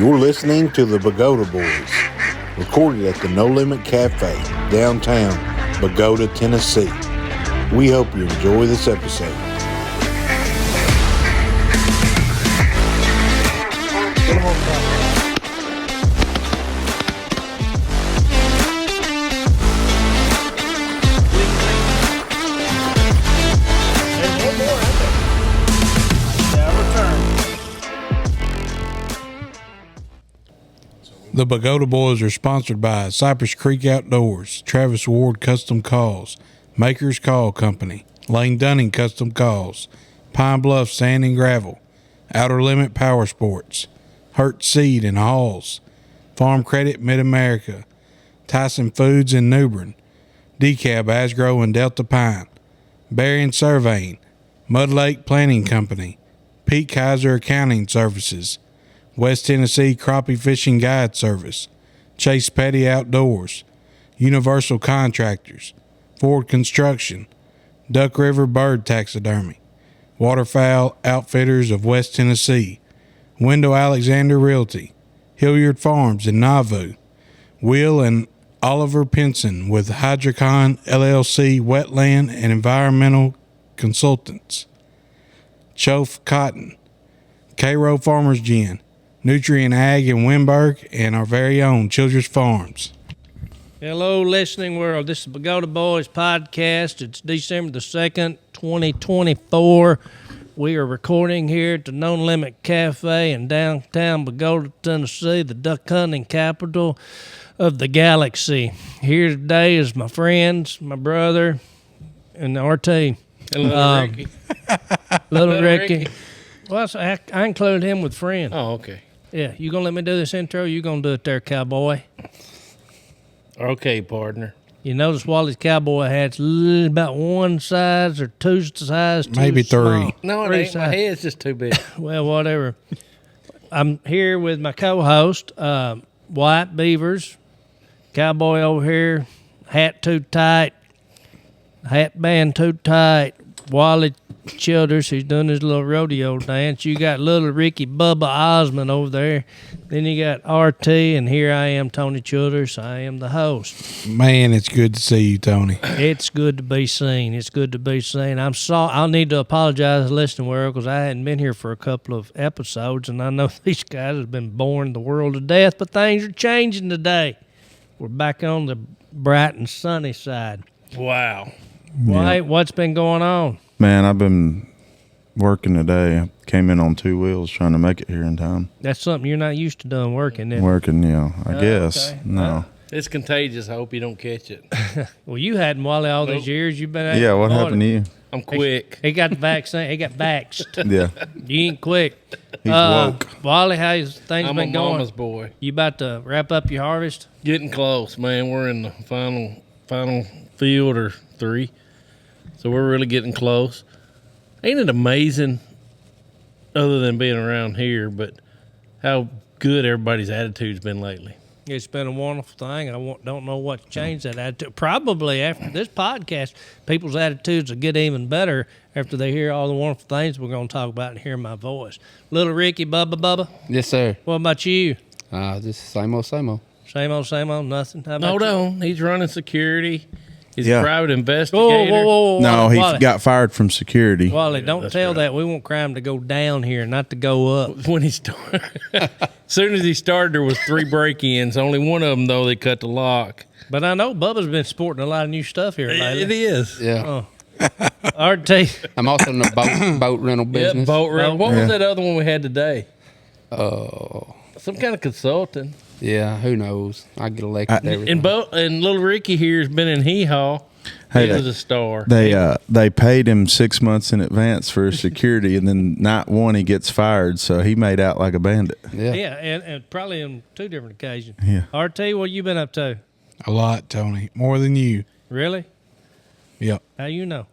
You're listening to the Pagoda Boys, recorded at the No Limit Cafe, downtown Pagoda, Tennessee. We hope you enjoy this episode. The Pagoda Boys are sponsored by Cypress Creek Outdoors, Travis Ward Custom Calls, Maker's Call Company, Lane Dunning Custom Calls, Pine Bluff Sand and Gravel, Outer Limit Power Sports, Hurt Seed and Halls, Farm Credit Mid-America, Tyson Foods in New Bern, DeKalb Asgrow and Delta Pine, Berrien Surveying, Mud Lake Planning Company, Pete Kaiser Accounting Services, West Tennessee Crappie Fishing Guide Service, Chase Petty Outdoors, Universal Contractors, Ford Construction, Duck River Bird Taxidermy, Waterfowl Outfitters of West Tennessee, Wendell Alexander Realty, Hilliard Farms in Nauvoo, Will and Oliver Pinson with Hydrocon LLC Wetland and Environmental Consultants, Chofe Cotton, Cairo Farmers Gin, Nutrient Ag in Wimberg, and our very own Children's Farms. Hello, listening world. This is the Pagoda Boys podcast. It's December the 2nd, 2024. We are recording here at the No Limit Cafe in downtown Pagoda, Tennessee, the duck hunting capital of the galaxy. Here today is my friends, my brother, and RT. Hello, Ricky. Little Ricky. Well, I included him with friend. Oh, okay. Yeah, you gonna let me do this intro? You gonna do it there, cowboy? Okay, partner. You notice Wally's cowboy hat's about one size or two size too Maybe small. three. No, it Three ain't. My size. head's just too big. Well, whatever. I'm here with my co-host, White Beavers. Cowboy over here, hat too tight, hat band too tight. Wally Childers, he's doing his little rodeo dance. You got little Ricky Bubba Osmond over there. Then you got RT, and here I am, Tony Childers. I am the host. Man, it's good to see you, Tony. It's good to be seen. It's good to be seen. I'm sorry. I'll need to apologize to the listening world because I hadn't been here for a couple of episodes, and I know these guys have been boring the world to death, but things are changing today. We're back on the bright and sunny side. Wow. Why? What's been going on? Man, I've been working today. I came in on two wheels trying to make it here in time. That's something you're not used to doing, working. Then. Working, yeah, I guess. okay. No. It's contagious. I hope you don't catch it. Well, you hadn't, Wally, all these years. You've been. Yeah, what happened to you? I'm quick. He got the vaccine. He got vaxxed. Yeah, You ain't quick. he's woke. Wally, how's things I'm a been going? mama's boy. You about to wrap up your harvest? Getting close, man. We're in the final field or three. So we're really getting close. Ain't it amazing, other than being around here, but how good everybody's attitude's been lately? It's been a wonderful thing. Don't know what's changed that attitude. Probably after this podcast, people's attitudes will get even better after they hear all the wonderful things we're going to talk about and hear my voice. Little Ricky, Bubba. Yes, sir. What about you? Just same old, same old. Same old, nothing. How about Hold you? on. He's running security. He's Yeah. a private investigator. Whoa. No, he Wally, got fired from security. Wally, don't that's tell right. that. We want crime to go down here, not to go up. When he started, as soon as he started, there was 3 break-ins. Only one of them, though, they cut the lock. But I know Bubba's been sporting a lot of new stuff here lately. It is. Yeah. RT. I'm also in the boat rental Yeah, business. boat rental. What Yeah. was that other one we had today? Oh, Some kind of consulting. yeah. Who knows? I get elected every And little Ricky here has been in Hee Haw. Hey, he was a star. They paid him 6 months in advance for his security, and then night one he gets fired, so he made out like a bandit. Yeah. Yeah, and probably on 2 different occasions. Yeah. RT, what you been up to? A lot, Tony. More than you. Really? Yep. How you know?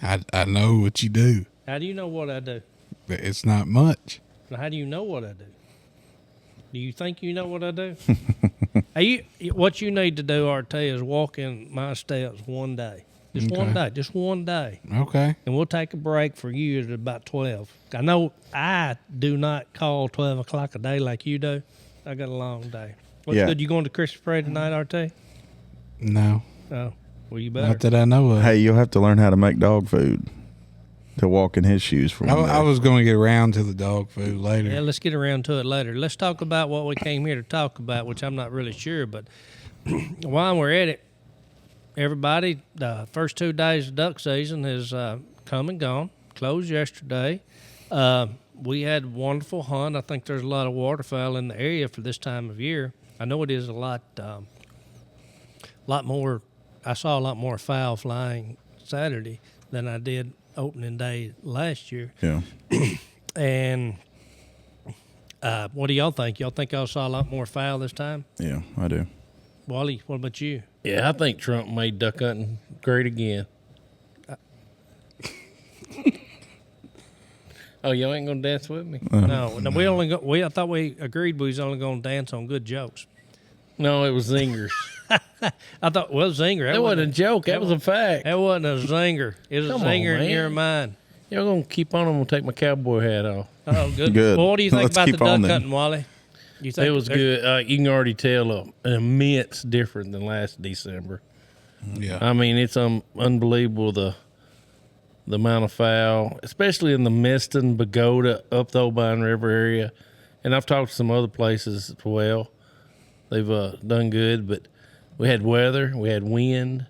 I know what you do. How do you know what I do? But it's not much. Now, how do you know what I do? Do you think you know what I do? What you need to do, RT, is walk in my steps one day. Just one day. Just one day. Okay. And we'll take a break for you at about 12. I know I do not call 12 o'clock a day like you do. I got a long day. What's Yeah. good? You going to Christmas parade tonight, RT? No. Oh, well, you better. Not that I know of. Hey, you'll have to learn how to make dog food to walk in his shoes for one day. I was going to get around to the dog food later. Yeah, let's get around to it later. Let's talk about what we came here to talk about, which I'm not really sure. But while we're at it, everybody, the first 2 days of duck season has come and gone. Closed yesterday. We had a wonderful hunt. I think there's a lot of waterfowl in the area for this time of year. I know it is a lot more. I saw a lot more fowl flying Saturday than I did opening day last year. Yeah. And what do y'all think? Y'all think y'all saw a lot more fowl this time? Yeah, I do. Wally, what about you? Yeah, I think Trump made duck hunting great again. Oh, y'all ain't gonna dance with me? No, I thought we agreed we was only going to dance on good jokes. No, it was zingers. I thought, well, zinger. That wasn't a joke. That was a fact. That wasn't a zinger. It was Come a on, zinger in man. your mind. Y'all gonna keep on? I'm gonna take my cowboy hat off. Oh, good. Good. Well, what do you think Let's about the keep duck on then. hunting, Wally? You think It was good. You can already tell an immense difference than last December. Yeah. I mean, it's unbelievable the amount of fowl, especially in the Miston, Pagoda, up the Obion River area. And I've talked to some other places as well. They've done good, but we had weather, we had wind,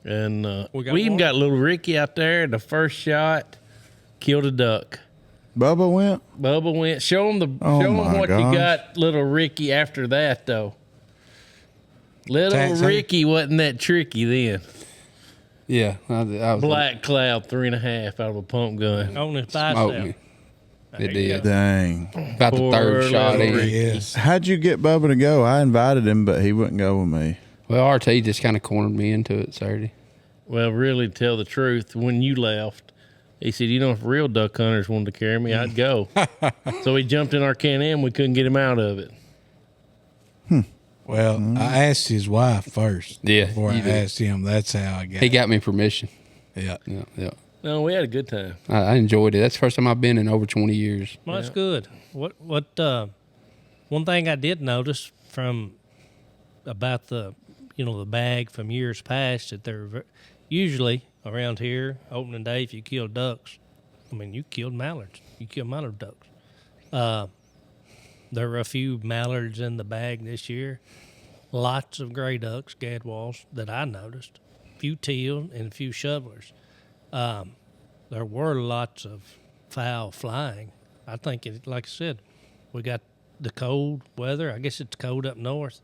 and we even one? got little Ricky out there. The first shot killed a duck. Bubba went? Bubba went. Show him Oh, show him my what you gosh. got, little Ricky. After that, though, little Taxi? Ricky wasn't that tricky then. Yeah, I was Black Cloud 3.5 out of a pump gun. on his smoked bicep? me. It did. Dang. About the Poor third shot little in. Ricky. Yes. How'd you get Bubba to go? I invited him, but he wouldn't go with me. Well, RT just kind of cornered me into it Saturday. Well, really, to tell the truth, when you left, he said, "You know, if real duck hunters wanted to carry me, I'd go." So he jumped in our Can-Am. We couldn't get him out of it. Well, I asked his wife first. Yeah, Before I you did. asked him. That's how I got He got me permission. Yeah. Yeah, yeah. No, we had a good time. I enjoyed it. That's the first time I've been in over 20 years. Well, that's good. What one thing I did notice from about the bag from years past that they're usually around here opening day, if you kill ducks, I mean you killed mallards, you killed mallard ducks. There were a few mallards in the bag this year, lots of gray ducks, gadwalls that I noticed, a few teal and a few shovelers. There were lots of fowl flying. I think, like I said, we got the cold weather. I guess it's cold up north.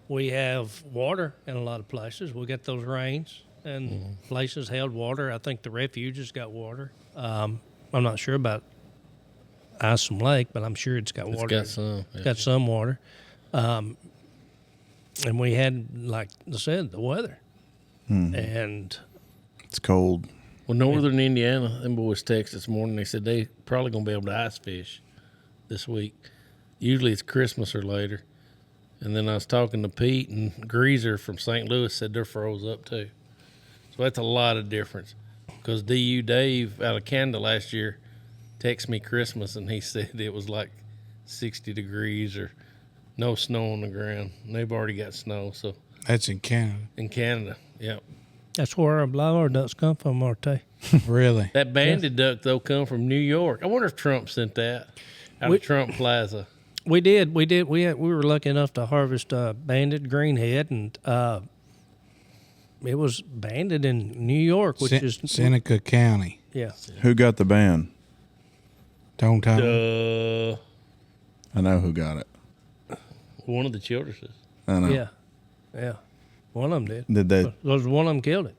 We have water in a lot of places. We got those rains, and places held water. I think the refuges got water. I'm not sure about Isom Lake, but I'm sure it's got water. It's got some. It's got some water. And we had, like I said, the weather. And It's cold. Well, northern Indiana, them boys texted this morning. They said they probably going to be able to ice fish this week. Usually it's Christmas or later. And then I was talking to Pete, and Greaser from St. Louis said they're froze up too. So that's a lot of difference. Because DU Dave out of Canada last year texted me Christmas, and he said it was like 60 degrees or no snow on the ground. And they've already got snow. So That's in Canada. in Canada, yep. that's where our blower ducks come from, Marte. Really? That banded duck, though, come from New York. I wonder if Trump sent that out of Trump Plaza. We did. We were lucky enough to harvest banded greenhead, and it was banded in New York, which is Seneca County. yeah. Who got the band? Don't tell me. I know who got it. One of the Childerses. I know. Yeah. One of them did. Did they? Because one of them killed it.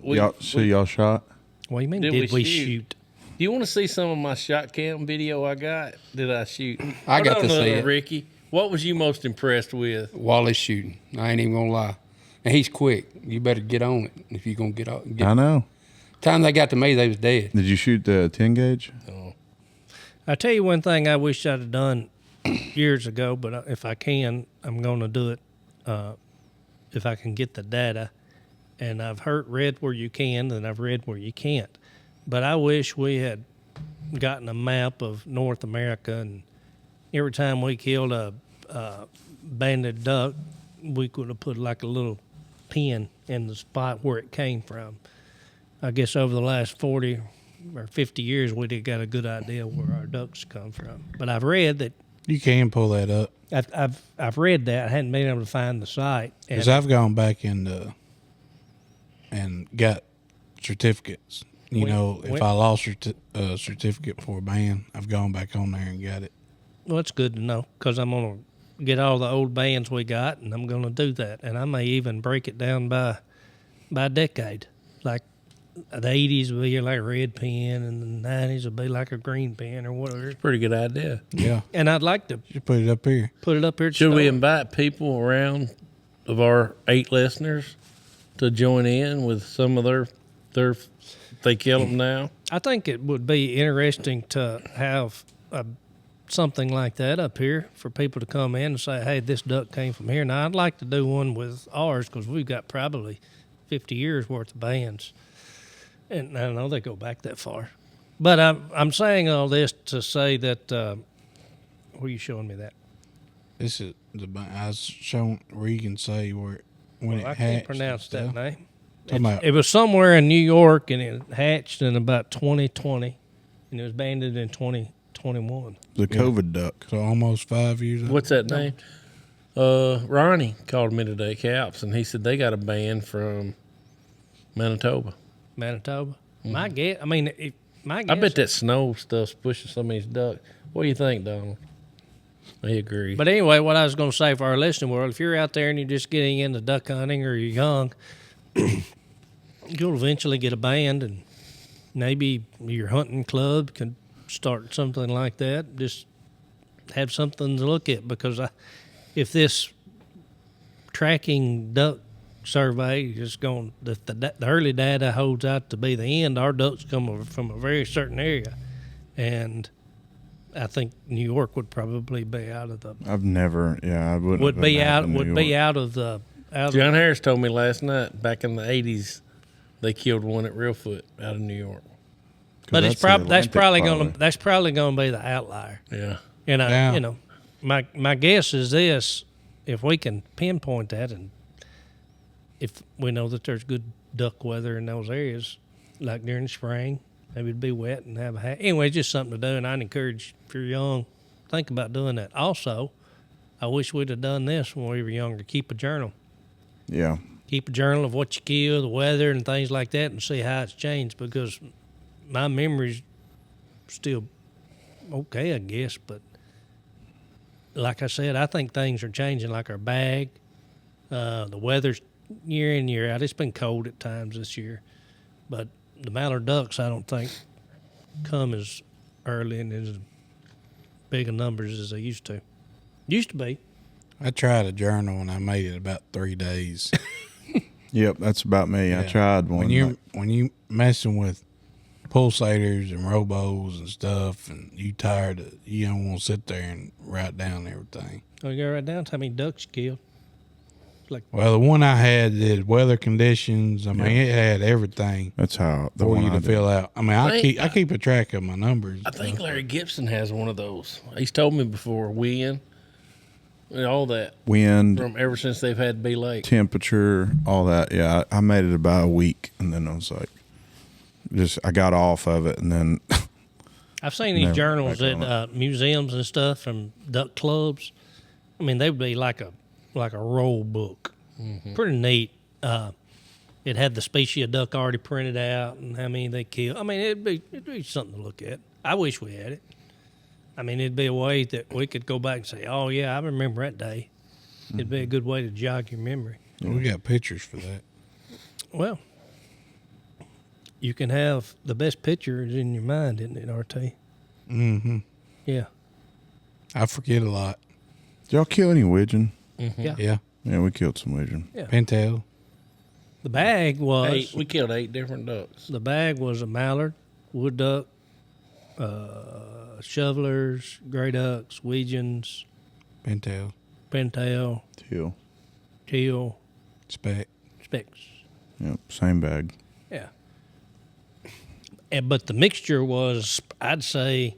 Y'all shot? What do you mean? Did Did we we shoot? shoot? Do you want to see some of my shot cam video I got? Did I shoot? I got Hold to on, see it. Ricky. What was you most impressed with? Wally's shooting. I ain't even going to lie. And he's quick. You better get on it if you're going to get out. I know. Time they got to me, they was dead. Did you shoot the 10 gauge? I tell you one thing I wish I'd have done years ago, but if I can, I'm going to do it if I can get the data. and I've read where you can, and I've read where you can't. But I wish we had gotten a map of North America, and every time we killed a banded duck, we could have put like a little pin in the spot where it came from. I guess over the last 40 or 50 years, we'd have got a good idea where our ducks come from. But I've read that. You can pull that up. I've read that. I hadn't been able to find the site. Because I've gone back and got certificates. If I lost a certificate for a band, I've gone back on there and got it. Well, it's good to know, because I'm going to get all the old bands we got, and I'm going to do that. And I may even break it down by decade. Like the 80s will be like a red pen, and the 90s will be like a green pen or whatever. Pretty good idea. Yeah. And I'd like to You put it up here. put it up here. At the Should we store. invite people around of our 8 listeners to join in with some of their they kill them now? I think it would be interesting to have something like that up here for people to come in and say, hey, this duck came from here. Now, I'd like to do one with ours, because we've got probably 50 years worth of bands. And I don't know they go back that far. But I'm saying all this to say that, where are you showing me that? This is I was showing where you can say when it I hatched. can't pronounce and that stuff. name. Talking about- It was somewhere in New York, and it hatched in about 2020, and it was banded in 2021. The COVID duck. So almost 5 years. What's that name? Ronnie called me today, Caps, and he said they got a band from Manitoba. Manitoba. My guess, my guess. I bet that snow stuff's pushing some of these ducks. What do you think, Donald? He agrees. But anyway, what I was going to say for our listening world, if you're out there and you're just getting into duck hunting, or you're young, you'll eventually get a band, and maybe your hunting club can start something like that. Just have something to look at, because if this tracking duck survey is going, the early data holds out to be the end, our ducks come from a very certain area, and I think New York would probably be out of the I've never, I wouldn't. would have be been out in New would be York. out of the John Harris told me last night, back in the 80s, they killed one at Reelfoot out of New York. But that's it's the that's probably Atlantic, going to be the outlier. Yeah. And my guess is this: if we can pinpoint that, and if we know that there's good duck weather in those areas, like during the spring, maybe it'd be wet and have a hat. Anyway, it's just something to do, and I'd encourage, if you're young, think about doing that. Also, I wish we'd have done this when we were younger. Keep a journal. Yeah. Keep a journal of what you kill, the weather, and things like that, and see how it's changed, because my memory's still okay, I guess. But like I said, I think things are changing, like our bag. The weather's year in, year out. It's been cold at times this year. But the mallard ducks, I don't think, come as early and as big a numbers as they used to. Used to be. I tried a journal and I made it about 3 days. Yep, that's about me. I Yeah. tried one. When you messing with pulsators and robos and stuff, and you tired, you don't want to sit there and write down everything. Oh, you go right down to how many ducks you killed. Well, the one I had did weather conditions. I mean, it had everything That's how the for one you I to did. fill out. I mean, I Think- keep a track of my numbers. I think Larry Gibson has one of those. He's told me before, wind and all that, Wind, from ever since they've had Bee Lake. temperature, all that. Yeah, I made it about a week, and then I was like, I got off of it, and then I've seen these Never journals back on at museums and stuff from duck clubs. I mean, they would be like a roll book. Pretty neat. It had the species of duck already printed out and how many they killed. I mean, it'd be something to look at. I wish we had it. I mean, it'd be a way that we could go back and say, "Oh yeah, I remember that day." It'd be a good way to jog your memory. We got pictures for that. Well, you can have the best pictures in your mind, isn't it, RT? Mm-hmm. Yeah. I forget a lot. did y'all kill any widgeon? Yeah. Yeah. Yeah, we killed some widgeon. Pintail. The bag was We killed 8 different ducks. The bag was a mallard, wood duck, shovelers, gray ducks, Weegians, Pintail. pintail, Teal. teal, Spec. specks. Yep, same bag. Yeah. But the mixture was, I'd say,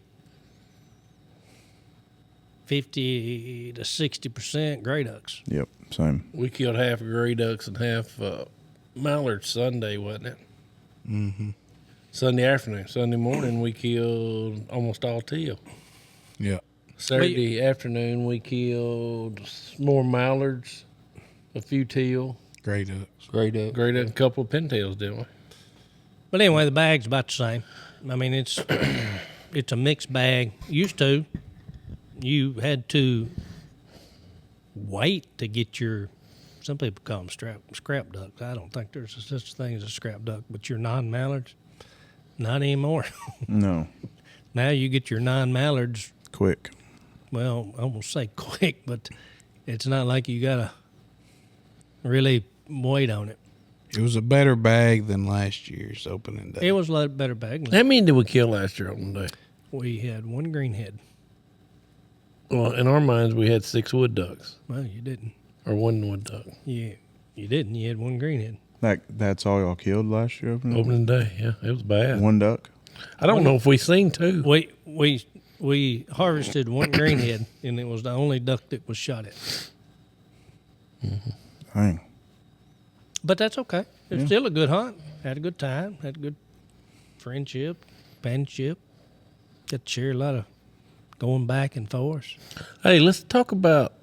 50 to 60% gray ducks. Yep, same. We killed half gray ducks and half mallards Sunday, wasn't it? Mm-hmm. Sunday afternoon. Sunday morning, we killed almost all teal. Yeah. Saturday afternoon, we killed more mallards, a few teal, Gray ducks. gray duck, a couple of pintails, didn't we? But anyway, the bag's about the same. I mean, it's it's a mixed bag. Used to, you had to wait to get your. Some people call them scrap ducks. I don't think there's such a thing as a scrap duck, but your non-mallards, not anymore. No, Now you get your non-mallards. quick. Well, I won't say quick, but it's not like you gotta really wait on it. It was a better bag than last year's opening day. It was a lot better bag. How many did we kill last year on the day? We had one greenhead. Well, in our minds, we had 6 wood ducks, Well, you didn't. or 1 wood duck. You didn't. You had one greenhead. That's all y'all killed last year opening? Opening day, yeah, it was bad. One duck? I don't know if we seen 2. We harvested one greenhead, and it was the only duck that was shot at. Dang. But that's okay. It's still a good hunt. Had a good time. Had a good friendship, companionship. Got to share a lot of going back and forth. Hey, let's talk about,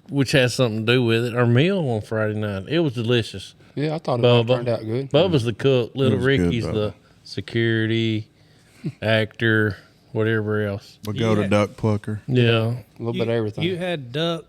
which has something to do with it, our meal on Friday night. It was delicious. Yeah, I thought it Bubba. turned out good. Bubba's the cook. Little was good, Ricky's Bubba. the security, actor, whatever else. We'll go to Yeah. duck plucker. Yeah. A little bit of everything. You had duck.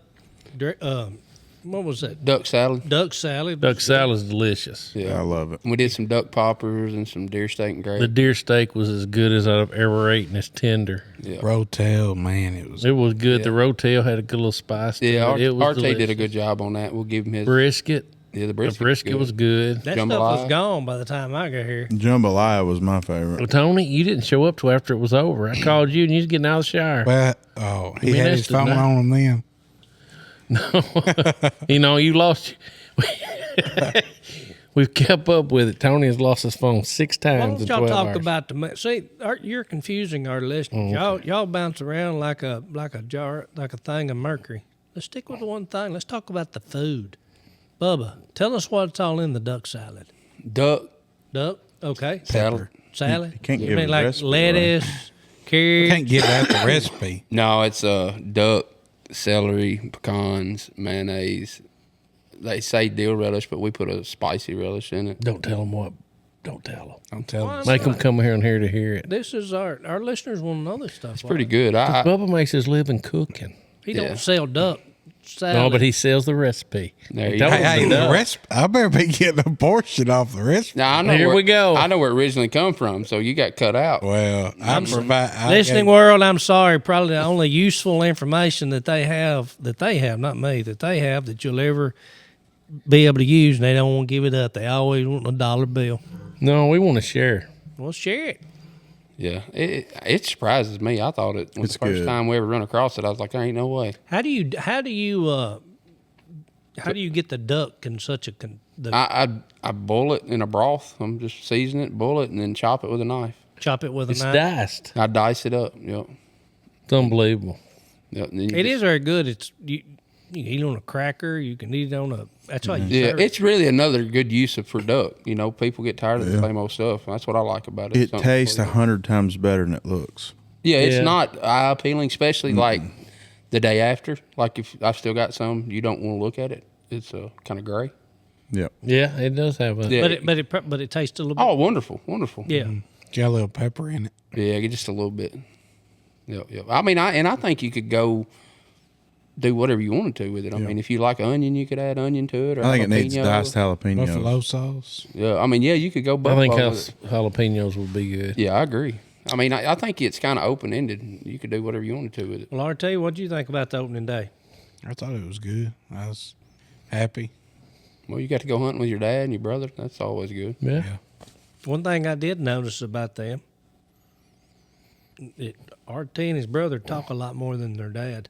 What was that? duck salad. Duck salad. Duck salad's delicious. Yeah. I love it. We did some duck poppers and some deer steak and The gravy. deer steak was as good as I've ever ate, and it's tender. Yeah. Rotel, man, it was. It was good. Yeah. The rotel had a good little spice to Yeah, it. It was RT did a delicious. good job on that. We'll give him his. Brisket. Yeah, the The brisket, brisket was good. That stuff jambalaya. was gone by the time I got here. Jambalaya was my favorite. Well, Tony, you didn't show up till after it was over. I called you, and you was getting out of the shower. Well, he mean, had that's his the phone night. on him then. You know, you lost. We've kept up with it. Tony has lost his phone 6 Why times don't in y'all 12 talk hours. about you're confusing our listeners. Y'all bounce around like a jar, like a thing of mercury. Let's stick with the one thing. Let's talk about the food. Bubba, tell us what's all in the duck salad. duck Duck, okay. salad. Salad. You can't You give mean a like recipe, lettuce, carrots. Can't give out the recipe. No, it's duck, celery, pecans, mayonnaise. They say dill relish, but we put a spicy relish in it. Don't tell them what. Don't tell them. I'm telling Why you. Make them not? come here and here to hear it. This is our listeners want to know this stuff. It's pretty good. Bubba makes his living cooking. He Yeah. don't sell duck salad. No, but he sells the recipe. There you Tell go. him Hey, the the duck. recipe. I better be getting a portion off the recipe. Now I know Here where, we go. I know where it originally come from, so you got cut out. Well, I provide. Listening world, I'm sorry. Probably the only useful information that they have, not me, that you'll ever be able to use, and they don't want to give it up. They always want a dollar bill. No, we want to share. Well, share it. Yeah, it surprises me. I thought it was It's the first good. time we ever run across it. I was like, there ain't no way. How do you get the duck in such a I boil it in a broth. I'm just season it, boil it, and then chop it with a knife. chop it with a It's knife? diced. I dice it up. Yep. It's unbelievable. Yep. and then you It just- is very good. It's you can eat it on a cracker. You can eat it on a. That's why you Yeah, serve it. it's really another good use of for duck. You know, people get tired of the same old stuff. That's what I like about it. It Something tastes completely- 100 times better than it looks. Yeah, it's Yeah. not eye appealing, especially like the day after. Like if I've still got some, you don't want to look at it. It's kind of gray. Yep. Yeah, it does have a. Yeah. but it tastes a little bit. Oh, wonderful, wonderful. Yeah. Got a little pepper in it. Yeah, just a little bit. Yep, yep. I mean, I think you could go do whatever you wanted to with it. I mean, if you like onion, you could add onion to it. Or I think it needs jalapeno. diced jalapenos. Buffalo sauce. Yeah, I mean, yeah, you could go. I buffalo think with it. jalapenos would be good. Yeah, I agree. I mean, I think it's kind of open ended. You could do whatever you wanted to with it. Well, RT, what do you think about the opening day? I thought it was good. I was happy. Well, you got to go hunting with your dad and your brother. That's always good. Yeah. One thing I did notice about them, RT and his brother talk a lot more than their dad.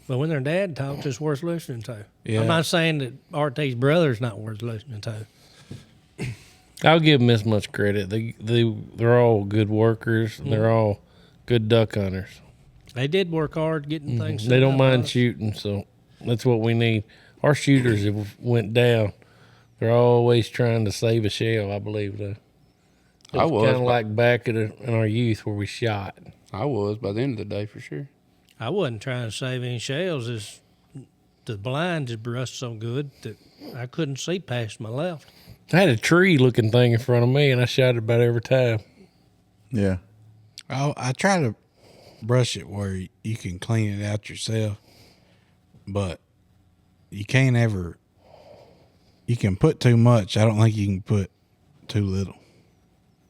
But when their dad talks, it's worth listening to. Yeah. I'm not saying that RT's brother's not worth listening to. I'll give them this much credit. They're all good workers. And they're all good duck hunters. They did work hard getting things. They set don't up mind on us. shooting, so that's what we need. Our shooters have went down. They're always trying to save a shell, I believe, though. I was, kind of but- like back in our youth where we shot. I was by the end of the day for sure. I wasn't trying to save any shells. It's the blind just brushed so good that I couldn't see past my left. I had a tree-looking thing in front of me, and I shot it about every time. Yeah. I try to brush it where you can clean it out yourself, but you can't ever. You can put too much. I don't think you can put too little.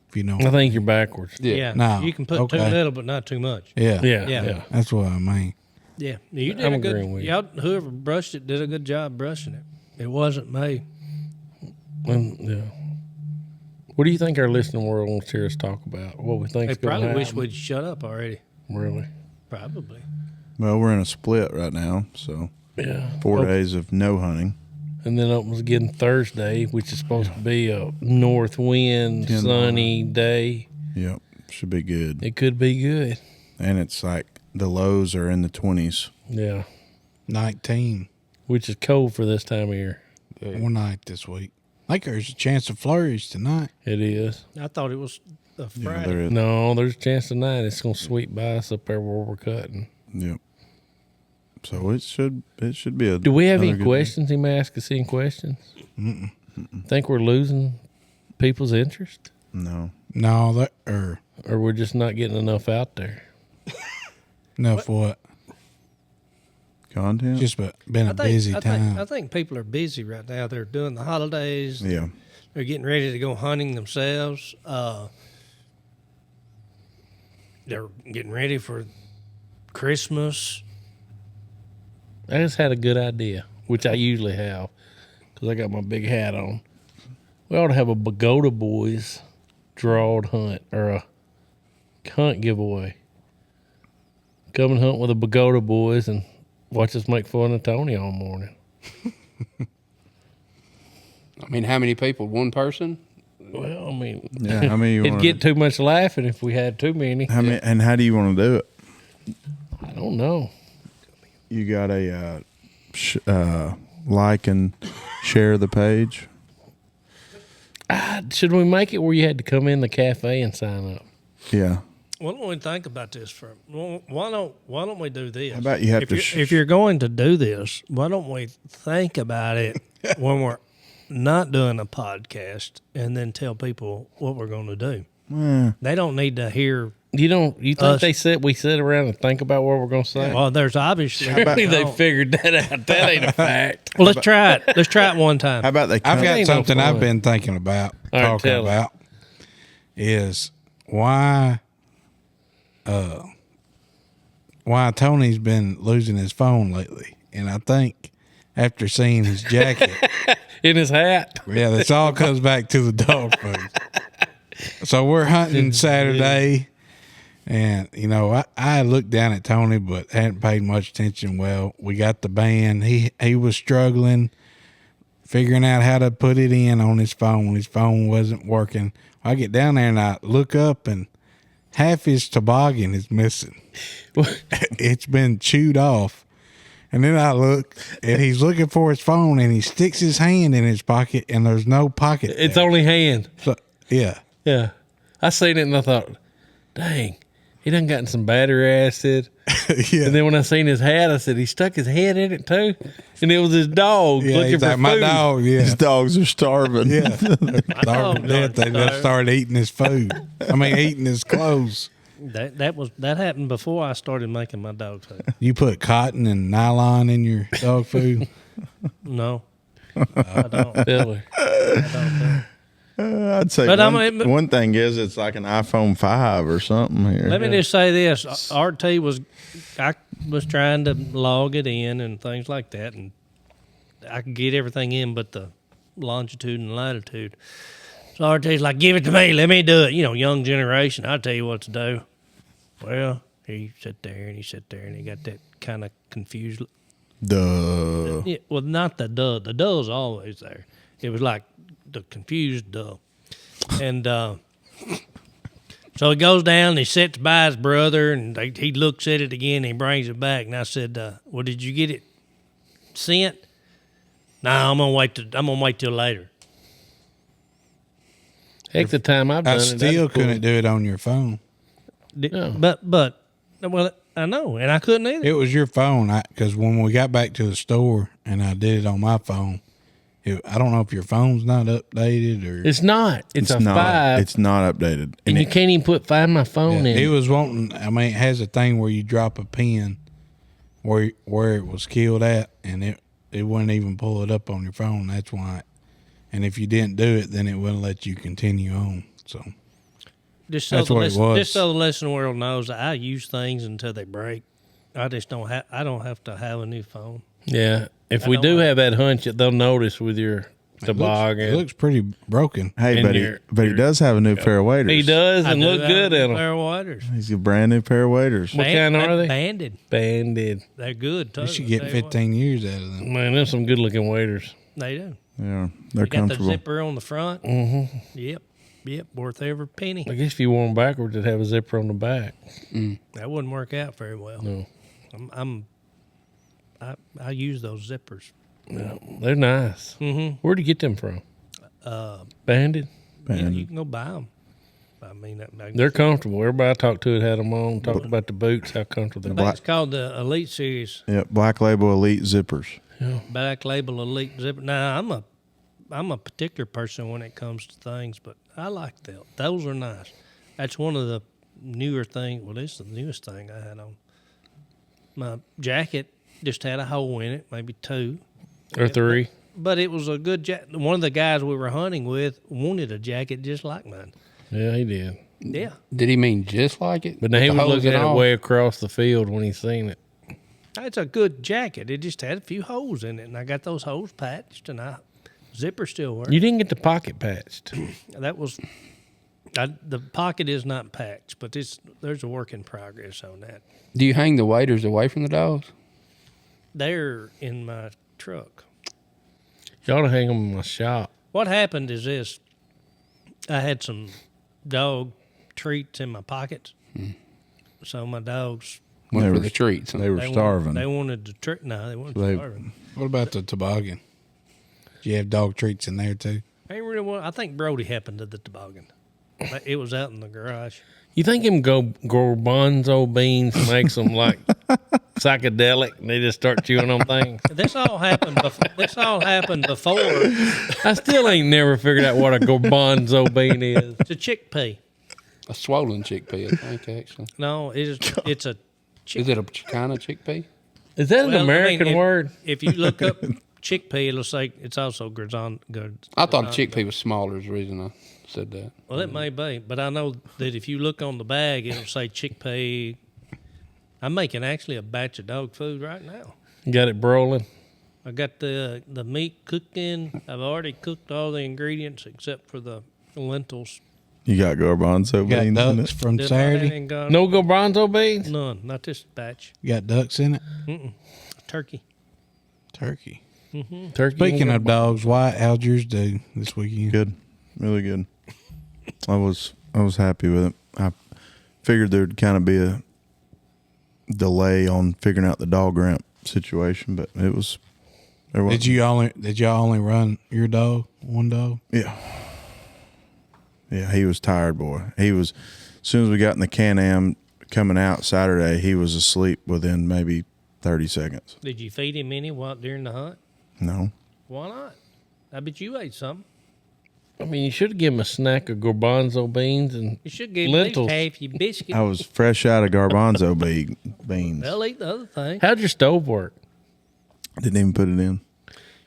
If you know. I think you're backwards. Yeah, No, you can put too okay. little, but not too much. Yeah. Yeah. That's what I mean. Yeah, you did I'm a good. agreeing with you. Y'all, whoever brushed it did a good job brushing it. It wasn't me. Yeah. What do you think our listening world wants to hear us talk about? What we think's They going to probably happen? wish we'd shut up already. Really? Probably. Well, we're in a split right now, so Yeah. 4 days of no hunting. And then opens again Thursday, which is supposed to be a north wind, 10 sunny day. Yep, should be good. It could be good. And it's like the lows are in the 20s. Yeah. 19 Which is cold for this time of year. one night this week. I think there's a chance of flurries tonight. It is. I thought it was a Yeah, Friday. there is. No, there's a chance tonight it's going to sweep by us up there where we're cutting. Yep. So it should be a. Do we have any another good questions? He may ask us any questions. Think we're losing people's interest, day. No. No, that or we're just not getting enough out there? enough what? Content. Just been a busy time. I think people are busy right now. They're doing the holidays. yeah. They're getting ready to go hunting themselves. They're getting ready for Christmas. I just had a good idea, which I usually have, because I got my big hat on. We ought to have a Pagoda Boys drawed hunt or a hunt giveaway. Come and hunt with the Pagoda Boys and watch us make fun of Tony all morning. I mean, how many people? One person? Well, I mean, Yeah. How many? You it'd wanna, get too much laughing if we had too many. How many? And how do you want to do it? I don't know. You got a like and share the page. Should we make it where you had to come in the cafe and sign up? Yeah. Why don't we think about this for? Why don't we do this? How about you have if to? you're, if you're going to do this, why don't we think about it when we're not doing a podcast and then tell people what we're going to do? They don't need to hear. You think Us. we sit around and think about what we're going to say? Well, there's obviously. Apparently they figured that out. That ain't a fact. Well, let's try it. Let's try it one time. How about they? I've got ain't no something fun. I've been thinking about, All right, talking tell 'em. about, is why Tony's been losing his phone lately. And I think after seeing his jacket, In his hat. yeah, this all comes back to the dog food. So we're hunting Saturday, and I looked down at Tony, but hadn't paid much attention. Well, we got the band. He was struggling, figuring out how to put it in on his phone. His phone wasn't working. I get down there and I look up, and half his toboggan is missing. It's been chewed off. And then I look, and he's looking for his phone, and he sticks his hand in his pocket, and there's no pocket. It's there. only hand. So, yeah. Yeah. I seen it and I thought, dang, he done gotten some battery acid. Yeah. And then when I seen his hat, I said, he stuck his head in it too. And it was his dog Yeah, looking he's for like, my food. dog, yeah. His dogs are starving. Yeah. Starved dog to death. They doesn't just starve. started eating his food. Eating his clothes. That happened before I started making my dog food. You put cotton and nylon in your dog food? No, I don't. Silly. I'd say But I one, mean- one thing is it's like an iPhone 5 or something here. Let me just say this: I was trying to log it in and things like that, and I could get everything in, but the longitude and latitude. So RT's like, "Give it to me, let me do it." Young generation. I'll tell you what to do. Well, He sat there and he sat there and he got that kind of confused. Duh. Yeah, well, not the duh. The duh's always there. It was like the confused duh. And so he goes down and he sits by his brother and he looks at it again and he brings it back. And I said, well, did you get it sent? No, I'm gonna wait till later. Heck, the time I've done I it, still that's cool. couldn't do it on your phone. No. But well, I know, and I couldn't either. It was your phone, because when we got back to the store and I did it on my phone, I don't know if your phone's not updated or It's not. It's a not. 5. It's not updated. and you can't even find my phone in. He was wanting. I mean, it has a thing where you drop a pin where it was killed at, and it wouldn't even pull it up on your phone. That's why. And if you didn't do it, then it wouldn't let you continue on. So Just so That's the what it listen, was. Just so the listening world knows that I use things until they break. I just don't have. I don't have to have a new phone. Yeah. If we don't do like- have that hunch, they'll notice with your toboggan. it looks pretty broken. Hey, And but he does have a new pair of waders. He does I and do look have good a in them. pair of waders. He's a brand new pair of waders. What kind are they? Banded. Banded. They're good too. You should get Tell you what. 15 years out of them. Man, there's some good looking waders. They do. Yeah, they're They got the comfortable. zipper on the front. Mm-hmm. Yep. Worth every penny. I guess if you wore them backwards, it'd have a zipper on the back. That wouldn't work out very well. No. I use those zippers. No, they're nice. Mm-hmm. Where'd you get them from? Banded? Yeah, you can go buy them. I mean, They're comfortable. Everybody I talked to had them on. Talked about the boots, how comfortable they are. it's called the Elite Series Yep, Black Label Elite zippers. Black Label Elite Zipper. Now I'm a particular person when it comes to things, but I like them. Those are nice. That's one of the newer things. Well, this is the newest thing I had on. My jacket just had a hole in it, maybe 2. Or 3. But it was a good jacket. One of the guys we were hunting with wanted a jacket just like mine. Yeah, he did. Yeah. Did he mean just like it? But now he With the was holes looking and at it all? way across the field when he seen it. It's a good jacket. It just had a few holes in it, and I got those holes patched, and zipper still works. You didn't get the pocket patched. That was the pocket is not patched, but there's a work in progress on that. Do you hang the waders away from the dogs? They're in my truck. You ought to hang them in my shop. What happened is this: I had some dog treats in my pockets, so my dogs Went They for were- the treats. They were they starving. They wanted to treat. No, they weren't They- starving. What about the toboggan? Do you have dog treats in there too? I ain't really want. I think Brody happened to the toboggan. It was out in the garage. You think him garbanzo beans makes them like psychedelic and they just start chewing on things? This all happened. Before. I still ain't never figured out what a garbanzo bean is. It's a chickpea. A swollen chickpea, I think, actually. No, it's a chick. Is it a kind of chickpea? Is that an Well, I mean, American word? If you look up chickpea, it'll say it's also grazon. I thought a chickpea was smaller is the reason I said that. Well, it may be, but I know that if you look on the bag, it'll say chickpea. I'm making actually a batch of dog food right now. You got it broiling? I got the meat cooking. I've already cooked all the ingredients except for the lentils. You got garbanzo You got beans in ducks it. from Did I Saturday? ain't got No garbanzo beans? none, not this batch. You got ducks in it? Turkey. Turkey. Turkey. Speaking and of dogs, how'd yours do this weekend? Good, really good. I was happy with it. I figured there'd kind of be a delay on figuring out the dog ramp situation, but it was. Did y'all only run your dog, one dog? Yeah. Yeah, he was tired, boy. He was, as soon as we got in the Can-Am coming out Saturday, he was asleep within maybe 30 seconds. Did you feed him any during the hunt? No. Why not? I bet you ate something. I mean, you should give him a snack of garbanzo beans and You should give him at least lentils. half your biscuit. I was fresh out of garbanzo beans. They'll eat the other thing. How'd your stove work? Didn't even put it in.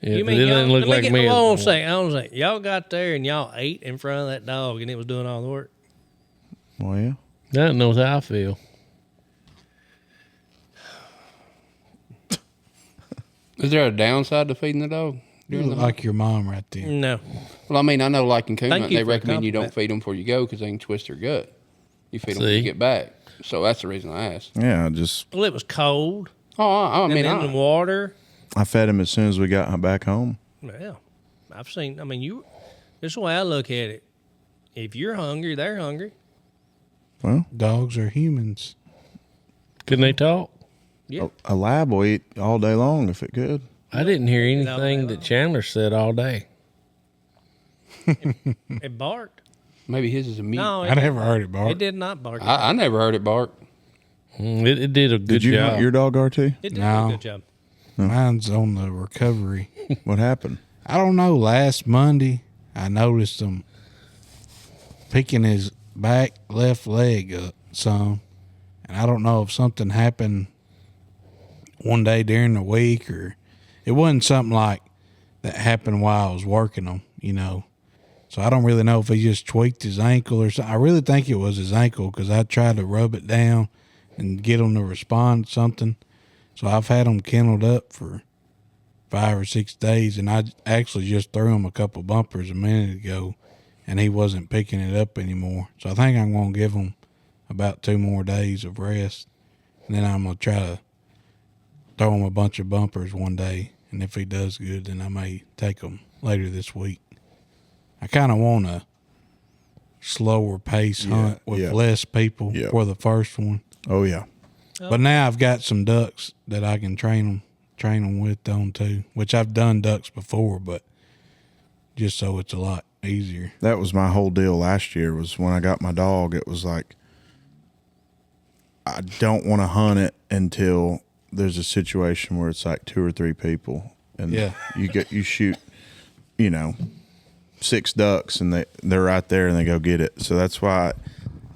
Yeah, You it mean didn't y'all, look like me. I want to say, y'all got there and y'all ate in front of that dog and it was doing all the work. Well, yeah. That knows how I feel. Is there a downside to feeding the dog? You During look the hunt? like your mom right there. No. Well, I mean, I know like in coon Thank hunt, you they for the recommend you don't compliment. feed them before you go because they can twist their gut. You feed them when See? you get back. So that's the reason I asked. Yeah, I just Well, it was cold. Oh, I And mean, in the water. I fed him as soon as we got back home. Yeah. I've seen, I mean, this is the way I look at it. If you're hungry, they're hungry. Well, Dogs are humans. Can they talk? Yeah. a lab will eat all day long if it could. I didn't hear know, anything that Chandler said all day. It barked. maybe his is a mute. No, I never heard it bark. It did not bark. I never heard it bark. It did a good Did you job. hunt your dog, RT? It did No. a good job. Mine's on the recovery. What happened? I don't know. Last Monday, I noticed him picking his back left leg up some. And I don't know if something happened one day during the week, or it wasn't something like that happened while I was working him, you know. So I don't really know if he just tweaked his ankle or something. I really think it was his ankle because I tried to rub it down and get him to respond to something. So I've had him kenneled up for 5 or 6 days, and I actually just threw him a couple bumpers a minute ago, and he wasn't picking it up anymore. So I think I'm going to give him about 2 more days of rest, and then I'm going to try to throw him a bunch of bumpers one day, and if he does good, then I may take him later this week. I kind of want a slower pace hunt with less people for the first one. Oh, yeah. But now I've got some ducks that I can train them with on too, which I've done ducks before, but just so it's a lot easier. That was my whole deal last year was when I got my dog, it was like, I don't want to hunt it until there's a situation where it's like 2 or 3 people and you shoot, 6 ducks and they're right there and they go get it. So that's why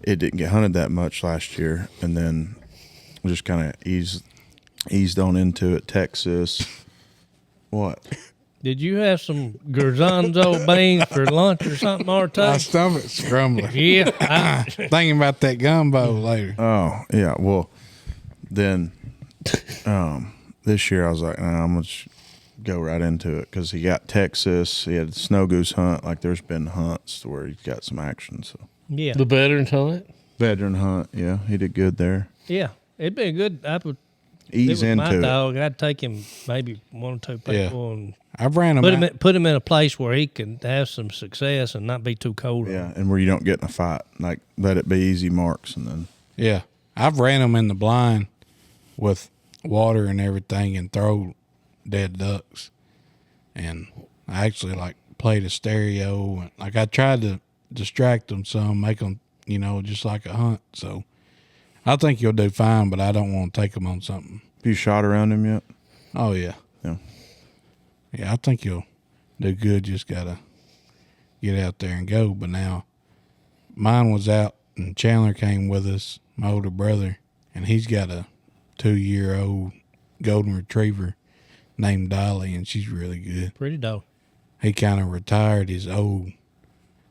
it didn't get hunted that much last year. And then just kind of eased on into it. Texas. What? Did you have some Garzonzo beans for lunch or something, My RT? stomach's grumbling. Yeah. Thinking about that gumbo later. Oh, yeah. Well, then this year I was like, nah, I'm going to go right into it because he got Texas. He had a snow goose hunt. Like there's been hunts where he's got some action. So Yeah. The veterans hunt. veteran hunt. Yeah, he did good there. Yeah. It'd be good. I would. Ease It was my into it. dog. I'd take him maybe 1 or 2 people and I've ran them put him in a place where he can have some success and not be too cold. Yeah, and where you don't get in a fight. Like let it be easy marks and then Yeah. I've ran them in the blind with water and everything and throw dead ducks. And I actually played a stereo. And I tried to distract them some, make them, just like a hunt. So I think you'll do fine, but I don't want to take them on something. have you shot around him yet? Oh, yeah. Yeah. Yeah, I think you'll do good. Just got to get out there and go. But now mine was out and Chandler came with us, my older brother, and he's got a 2-year-old golden retriever named Dolly, and she's really good. Pretty dog. He kind of retired his old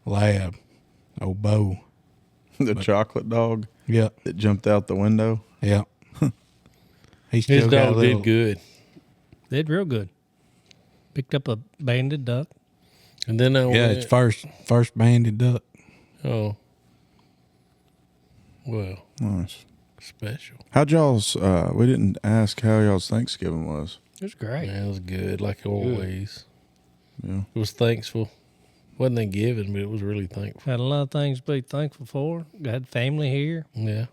lab, old Bo. The chocolate dog Yep, that jumped out the window. yep. He still His got a dog little, did good. Did real good. Picked up a banded duck. And then I Yeah, went, it's first banded duck. oh, well, Nice. special. How'd y'all's? We didn't ask how y'all's Thanksgiving was. It was great. Yeah, it was good, like always. Yeah. It was thankful. Wasn't Thanksgiving, but it was really thankful. Had a lot of things to be thankful for. Got family here. Yeah.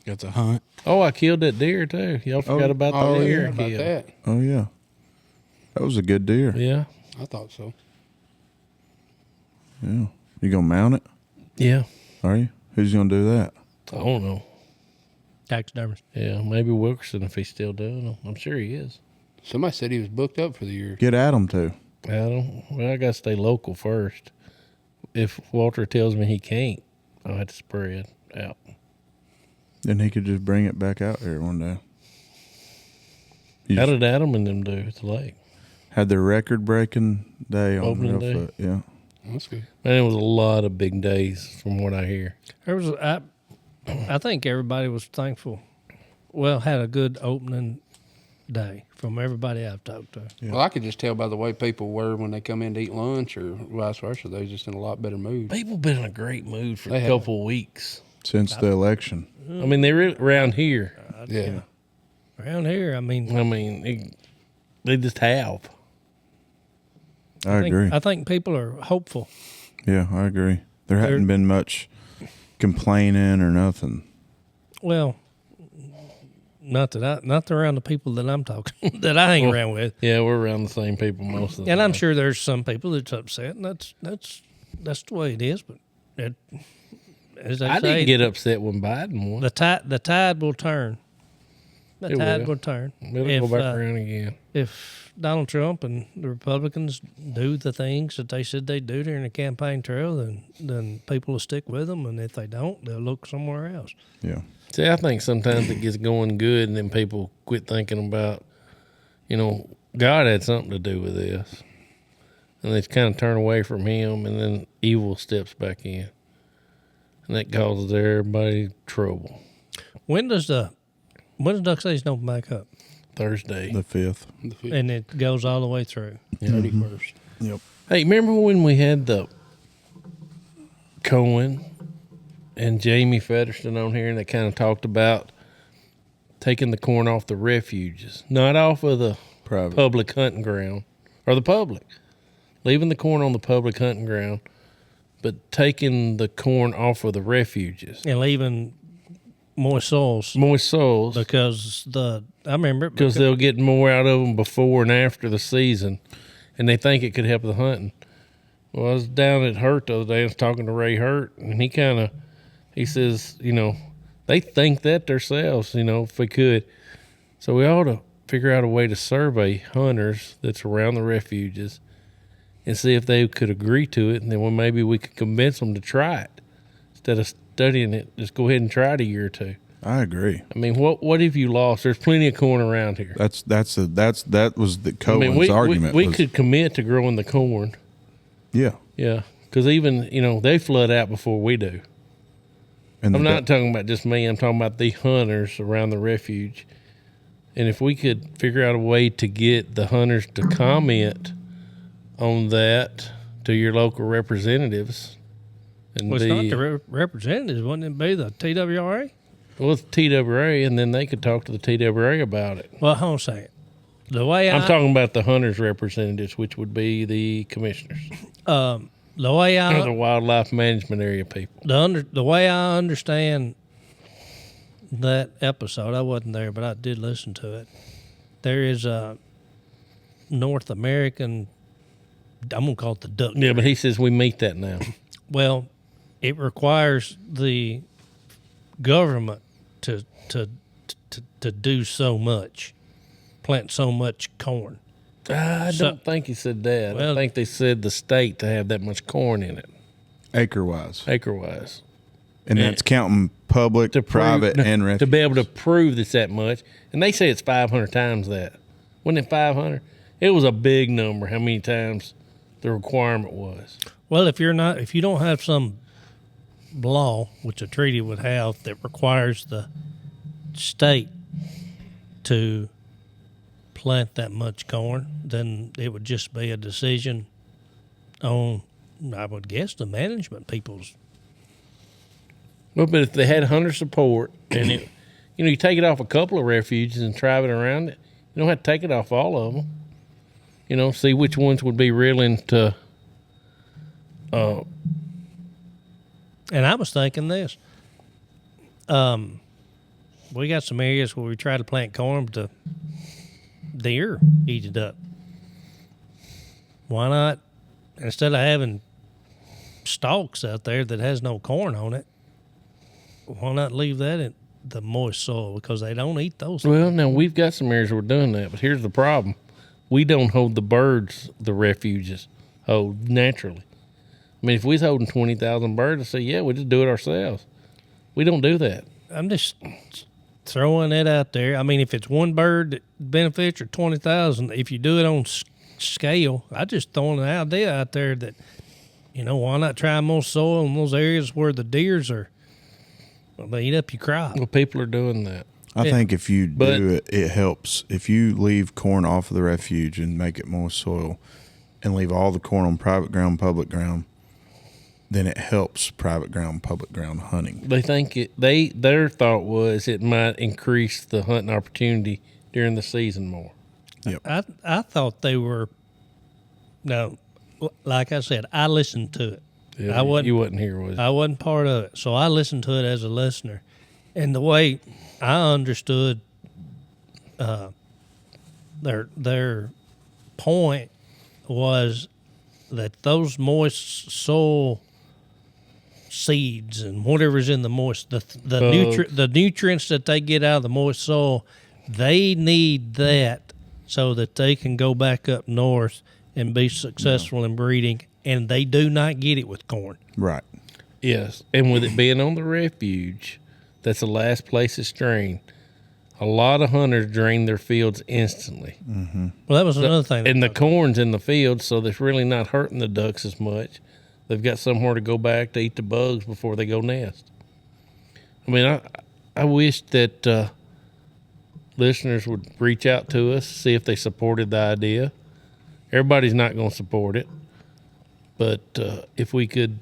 Got to hunt. Oh, I killed that deer too. Y'all forgot about the deer. How I about killed. that? Oh yeah, that was a good deer. Yeah. I thought so. Yeah. You gonna mount it? Yeah. Are you? Who's gonna do that? I don't know. Taxidermist. Yeah, maybe Wilkerson if he's still doing them. I'm sure he is. Somebody said he was booked up for the year. Get Adam to. I got to stay local first. If Walter tells me he can't, I'll have to spread out. Then he could just bring it back out here one day. You How did Adam and them do at the lake? had their record-breaking day on Opening Real day? Foot. Yeah. That's good. Man, it was a lot of big days from what I hear. There was I think everybody was thankful. Well, had a good opening day from everybody I've talked to. Yeah. Well, I could just tell by the way people were when they come in to eat lunch or vice versa. They was just in a lot better mood. People been in a great mood for They a have. couple of weeks. Since the election. I mean, they really around here. Yeah. Around here, I mean, They just have. I agree. I think people are hopeful. Yeah, I agree. There hadn't been much complaining or nothing. Well, not around the people that I'm talking that I hang around with. Yeah, we're around the same people most of the And time. I'm sure there's some people that's upset, and that's the way it is. But as they I say, didn't get upset when Biden won. the tide will turn. The It tide will. will turn. It'll go back around again. If Donald Trump and the Republicans do the things that they said they'd do during the campaign trail, then people will stick with them. And if they don't, they'll look somewhere else. Yeah. See, I think sometimes it gets going good, and then people quit thinking about, God had something to do with this. And they kind of turn away from him, and then evil steps back in. And that causes everybody trouble. When does duck season open back up? Thursday. The 5th. And it goes all the way through 31st. Yep. Hey, remember when we had the Cohen and Jamie Featherston on here, and they kind of talked about taking the corn off the refuges, not off of the Private. public hunting ground or the public, leaving the corn on the public hunting ground, but taking the corn off of the refuges, and leaving moist soils moist soils, because I remember it because they'll get more out of them before and after the season, and they think it could help the hunting. Well, I was down at Hurt the other day. I was talking to Ray Hurt, and he says, they think that themselves, if we could. So we ought to figure out a way to survey hunters that's around the refuges and see if they could agree to it, and then maybe we could convince them to try it instead of studying it. Just go ahead and try it a year or two. I agree. I mean, what have you lost? There's plenty of corn around here. That was the Cohen's argument. We could commit to growing the corn. Yeah. Yeah, because even they flood out before we do. And I'm not talking about just me. I'm talking about the hunters around the refuge. And if we could figure out a way to get the hunters to comment on that to your local representatives, and it's not the representatives, wouldn't it be the TWRA? Well, it's TWRA, and then they could talk to the TWRA about it. Well, hold on a second. The way I'm talking about the hunters' representatives, which would be the commissioners, the way or the wildlife management area people. the way I understand that episode, I wasn't there, but I did listen to it. There is a North American, I'm gonna call it the duck. Yeah, but he says we meet that now. Well, it requires the government to do so much, plant so much corn. I don't think he said that. Well, I think they said the state to have that much corn in it, acre-wise. acre-wise. And that's counting public, private, and refuge. To be able to prove it's that much. And they say it's 500 times that. Wasn't it 500? It was a big number how many times the requirement was. Well, if you don't have some law, which a treaty would have, that requires the state to plant that much corn, then it would just be a decision on, I would guess, the management people's. Well, but if they had hunter support and it, you take it off a couple of refuges and drive it around it, you don't have to take it off all of them. See which ones would be willing to. And I was thinking this. We got some areas where we try to plant corn, but the deer eat it up. Why not, instead of having stalks out there that has no corn on it, why not leave that in the moist soil? Because they don't eat those. Well, now we've got some areas we're doing that, but here's the problem: we don't hold the birds the refuges hold naturally. I mean, if we was holding 20,000 birds, I'd say, yeah, we just do it ourselves. We don't do that. I'm just throwing it out there. I mean, if it's one bird that benefits or 20,000, if you do it on scale, I just throwing an idea out there that, why not try more soil in those areas where the deers are, they eat up your crop. Well, people are doing that. I think if you do it, it helps. If you leave corn off of the refuge and make it more soil and leave all the corn on private ground, public ground, then it helps private ground, public ground hunting. They think their thought was it might increase the hunting opportunity during the season more. I thought they were. No, like I said, I listened to it. Yeah, you wasn't here, was you? I wasn't part of it, so I listened to it as a listener, and the way I understood their point was that those moist soil seeds and whatever's in the moist the nutrients that they get out of the moist soil, they need that so that they can go back up north and be successful in breeding, and they do not get it with corn. Right. Yes, and with it being on the refuge, that's the last place it's drained. A lot of hunters drain their fields instantly. Mm-hmm. Well, that was another thing. And the corn's in the field, so they're really not hurting the ducks as much. They've got somewhere to go back to eat the bugs before they go nest. I mean, I wish that listeners would reach out to us, see if they supported the idea. Everybody's not going to support it. But if we could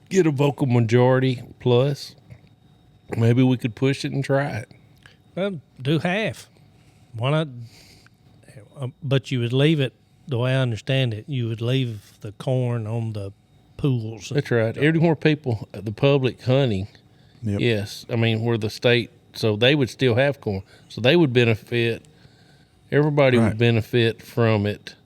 get a vocal majority plus, maybe we could push it and try it. Well, do half. Why not? But you would leave it, the way I understand it, you would leave the corn on the pools. That's right. Every more people, the public hunting, Yep. yes. I mean, we're the state, so they would still have corn. So they would benefit. Everybody Right. would benefit from it.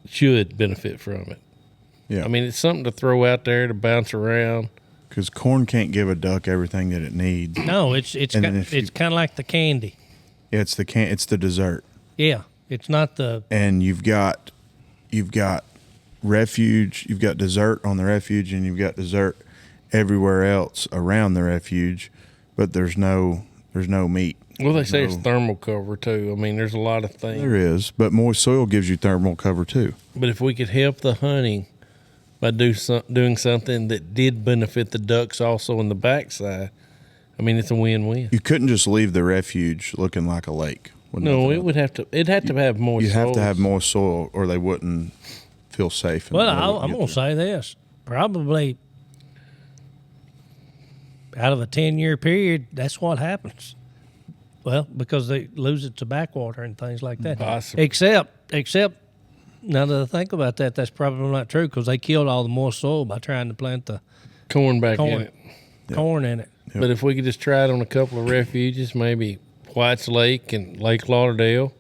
Should benefit from it. Yeah. I mean, it's something to throw out there to bounce around. Because corn can't give a duck everything that it needs. No, it's And then if it's kind of like the candy. It's the dessert. Yeah, it's not the. And you've got refuge, you've got dessert on the refuge, and you've got dessert everywhere else around the refuge, but there's no meat. Well, they say it's thermal cover too. I mean, there's a lot of things. There is, but moist soil gives you thermal cover too. But if we could help the hunting by doing something that did benefit the ducks also on the backside, I mean, it's a win-win. You couldn't just leave the refuge looking like a lake. with No, nothing it else. would have to. It'd have to have moist. You have to soils. have moist soil, or they wouldn't feel safe. Well, I'm going to say this. Probably out of a 10-year period, that's what happens. Well, because they lose it to backwater and things like that. Possibly. Except now that I think about that, that's probably not true because they killed all the moist soil by trying to plant the corn back corn in it. corn in it. Yep. But if we could just try it on a couple of refuges, maybe White's Lake and Lake Lauderdale,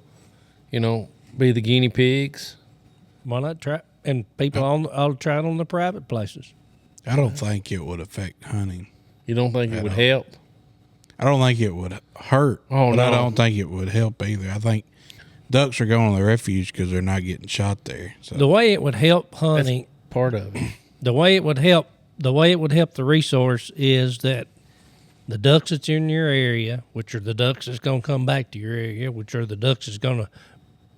be the guinea pigs. Why not try? And people all try it on the private places. I don't think it would affect hunting. You don't think it would help? I don't think it would hurt, Oh, but I no. don't think it would help either. I think ducks are going to the refuge because they're not getting shot there. So The way it would help hunting, Part of it. the way it would help the resource is that the ducks that's in your area, which are the ducks that's going to come back to your area, which are the ducks that's going to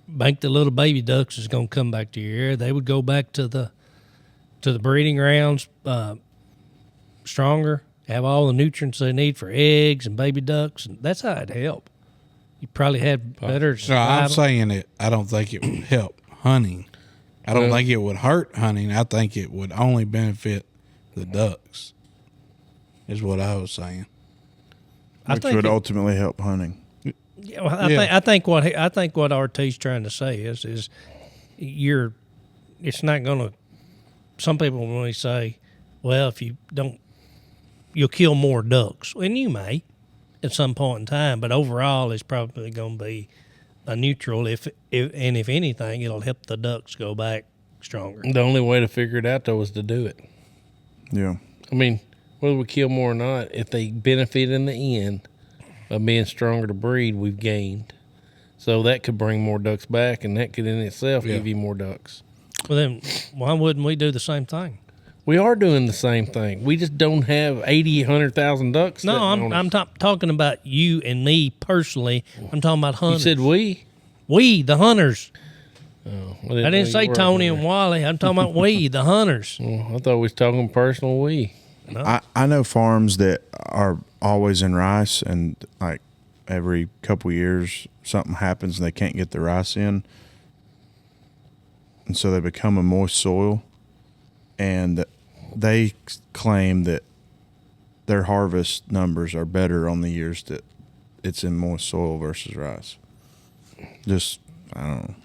make the little baby ducks that's going to come back to your area, they would go back to the breeding grounds stronger, have all the nutrients they need for eggs and baby ducks, and that's how it'd help. You probably had better So I'm survival. saying it. I don't think it would help hunting. I don't think it would hurt hunting. I think it would only benefit the ducks. Is what I was saying. I which think would it- ultimately help hunting. Yeah, well, Yeah. I think what RT's trying to say is it's not going to. Some people really say, well, if you don't, you'll kill more ducks, and you may at some point in time, but overall, it's probably going to be a neutral. If anything, it'll help the ducks go back stronger. The only way to figure it out, though, is to do it. Yeah. I mean, whether we kill more or not, if they benefit in the end by being stronger to breed, we've gained. So that could bring more ducks back, and that could in itself give you more ducks. Well, then why wouldn't we do the same thing? We are doing the same thing. We just don't have 80, 100,000 ducks. No, sitting on I'm us. talking about you and me personally. I'm talking about You hunters. said we? We, the hunters. Well, I didn't say Tony and Wally. I'm talking about we, the hunters. I thought we was talking personal we. I know farms that are always in rice, and like every couple years something happens and they can't get the rice in. and so they become a moist soil, and they claim that their harvest numbers are better on the years that it's in moist soil versus rice. Just, I don't know.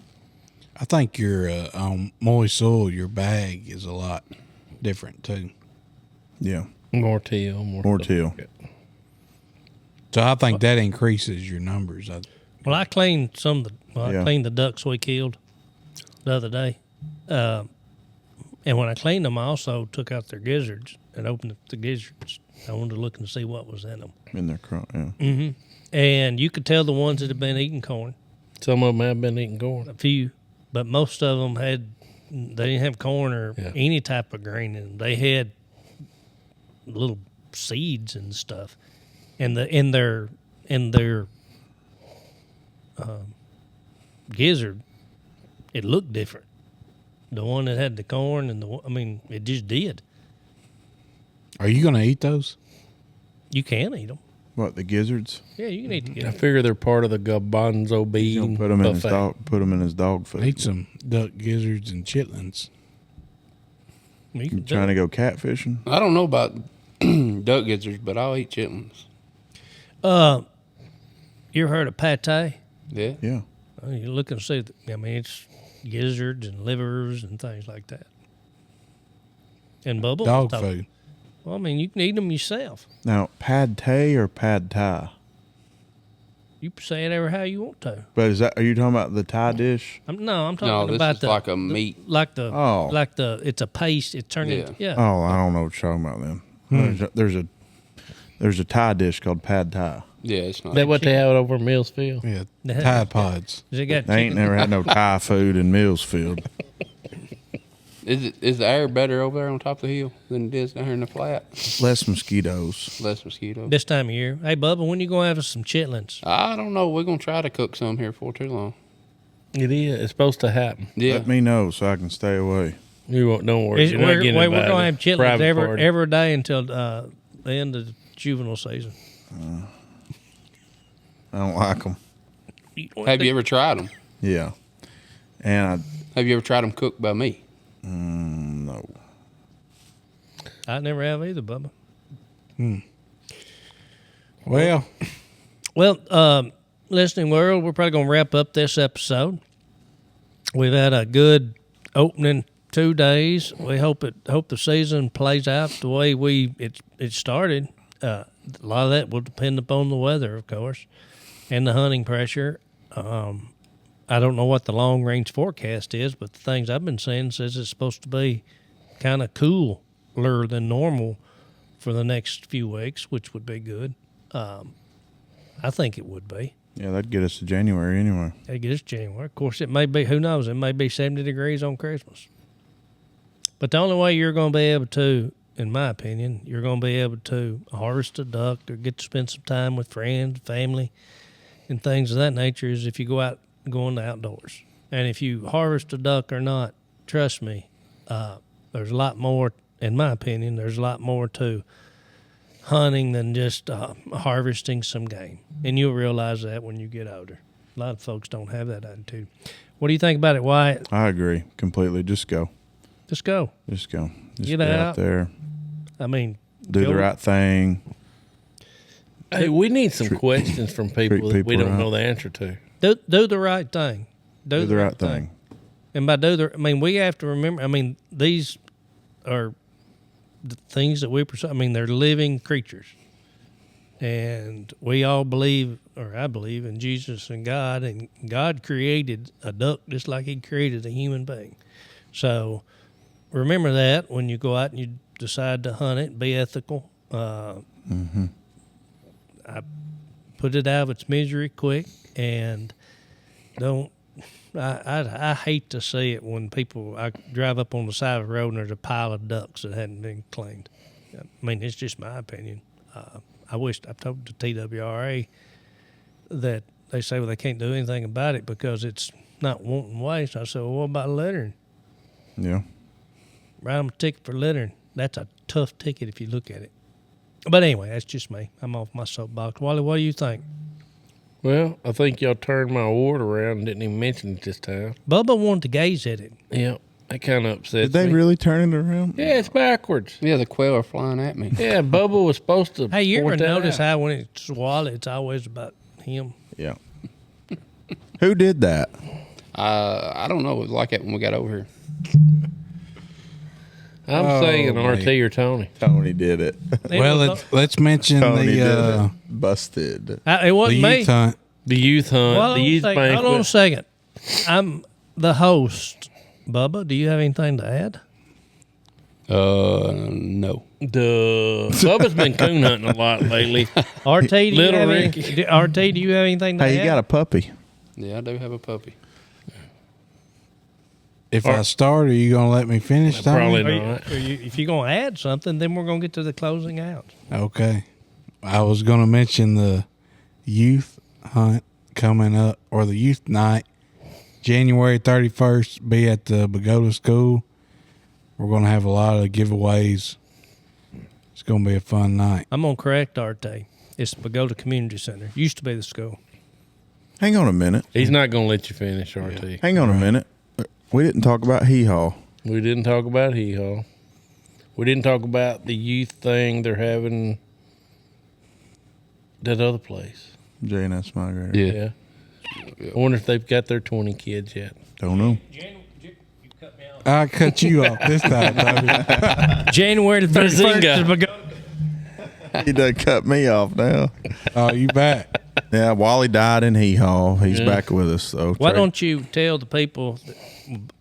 I think your on moist soil, your bag is a lot different too. Yeah, More till. more till. So I think that increases your numbers. Well, I cleaned some of the. Well, Yeah. I cleaned the ducks we killed the other day, and when I cleaned them, I also took out their gizzards and opened up the gizzards. I wanted to look and see what was in them, In their crop, yeah. and you could tell the ones that had been eating corn. Some of them have been eating corn. A few, but most of them had. They didn't have corn or any type of grain in them. They had little seeds and stuff, and in their gizzard, it looked different. The one that had the corn and it just did. Are you going to eat those? You can eat them. What, the gizzards? Yeah, you can eat the I gizzard. figure they're part of the garbanzo He's bean gonna put them in his buffet. dog. Put them in his dog food. Eat some duck gizzards and chitlins. You can do Trying it. to go catfishing? I don't know about duck gizzards, but I'll eat chitlins. You ever heard of pate? Yeah. Yeah. You look and see. It's gizzards and livers and things like that. And Bubble? Dog food. Well, you can eat them yourself. Now, pad thai or pad thai? You say it ever how you want to. But are you talking about the Thai dish? I'm No, talking this about is like a meat. It's a paste. It turned Yeah. into, yeah. Oh, I don't know what you're talking about then. There's a Thai dish called pad thai. Yeah, it's not. Is that what they have over in Millsfield? Yeah, Tide Pods. Does it got They ain't chicken? never had no Thai food in Millsfield. Is the air better over there on top of the hill than it is down here in the flat? Less mosquitoes. Less mosquitoes. This time of year. Hey, Bubba, when you going to have some chitlins? I don't know. We're gonna try to cook some here for too long. It is. It's supposed to happen. Yeah. Let me know so I can stay away. You won't. Don't worry. You're not We're getting going invited. to have chitlins Private party. every day until the end of the juvenile season. I don't like them. Have you ever tried them? Yeah. And Have you ever tried them cooked by me? no. I never have either, Bubba. Well, Listening world, we're probably going to wrap up this episode. We've had a good opening 2 days. We hope the season plays out the way it started. A lot of that will depend upon the weather, of course, and the hunting pressure. I don't know what the long range forecast is, but the things I've been seeing says it's supposed to be kind of cooler than normal for the next few weeks, which would be good. I think it would be. Yeah, that'd get us to January anyway. I guess January. Of course, it may be, who knows, it may be 70 degrees on Christmas. But the only way you're going to be able to, in my opinion, you're going to be able to harvest a duck or get to spend some time with friends, family, and things of that nature is if you go in the outdoors. And if you harvest a duck or not, trust me, there's a lot more, in my opinion, there's a lot more to hunting than just harvesting some game. And you'll realize that when you get older. A lot of folks don't have that attitude. What do you think about it, Wyatt? I agree completely. Just go. Just go. Just go. Just Get get out. out there. Go. Do the right thing. Hey, we need some questions from people treat that we people don't right. know the answer to. Do the right thing. Do the right thing. And by we have to remember, these are the things that we pursue. They're living creatures. And we all believe, or I believe, in Jesus and God created a duck just like he created a human being. So remember that when you go out and you decide to hunt it, be ethical. I put it out of its misery quick, and don't. I hate to see it when I drive up on the side of the road and there's a pile of ducks that hadn't been cleaned. It's just my opinion. I've told the TWRA that they say, well, they can't do anything about it because it's not wanting waste. I said, well, what about littering? Yeah. Write them a ticket for littering. That's a tough ticket if you look at it. But anyway, that's just me. I'm off my soapbox. Wally, what do you think? Well, I think y'all turned my award around and didn't even mention it this time. Bubba wanted to gaze at it. Yeah, that kind of upsets Did they me. really turn it around? Yeah, it's backwards. Yeah, the quail are flying at me. Yeah, Bubba was supposed to. Hey, you ever point that notice out. how when it's swallowed, it's always about him? Yeah. Who did that? I don't know. It was like that when we got over here. I'm saying Oh, RT or Tony. Tony did it. Well, let's mention Tony did the it. Busted. it the wasn't me. youth hunt. The youth hunt, Well, the youth hold on a banquet. second. I'm the host. Bubba, do you have anything to add? No. Bubba's been coon hunting a lot lately. RT, do you Little have Ricky. RT, do you have anything to Hey, add? you got a puppy. Yeah, I do have a puppy. If I start, are you gonna let me finish? Tommy? Probably Are you- not. if you're going to add something, then we're going to get to the closing out. Okay. I was going to mention the youth hunt coming up, or the youth night, January 31st, be at the Pagoda School. We're going to have a lot of giveaways. It's going to be a fun night. I'm going to correct RT. It's the Pagoda Community Center. Used to be the school. Hang on a minute. He's not going to let you finish, RT. Hang on a minute. We didn't talk about Hee Haw. We didn't talk about Hee Haw. We didn't talk about the youth thing they're having that other place. J&S Migrator. Yeah. Yeah. I wonder if they've got their 20 kids yet. Don't know. I cut you off this time, Tommy. January the 31st Bazinga. is Pagoda. He done cut me off now. Oh, you back. Yeah, Wally died in Hee Haw. He's Yeah. back with us. So Why don't you tell the people,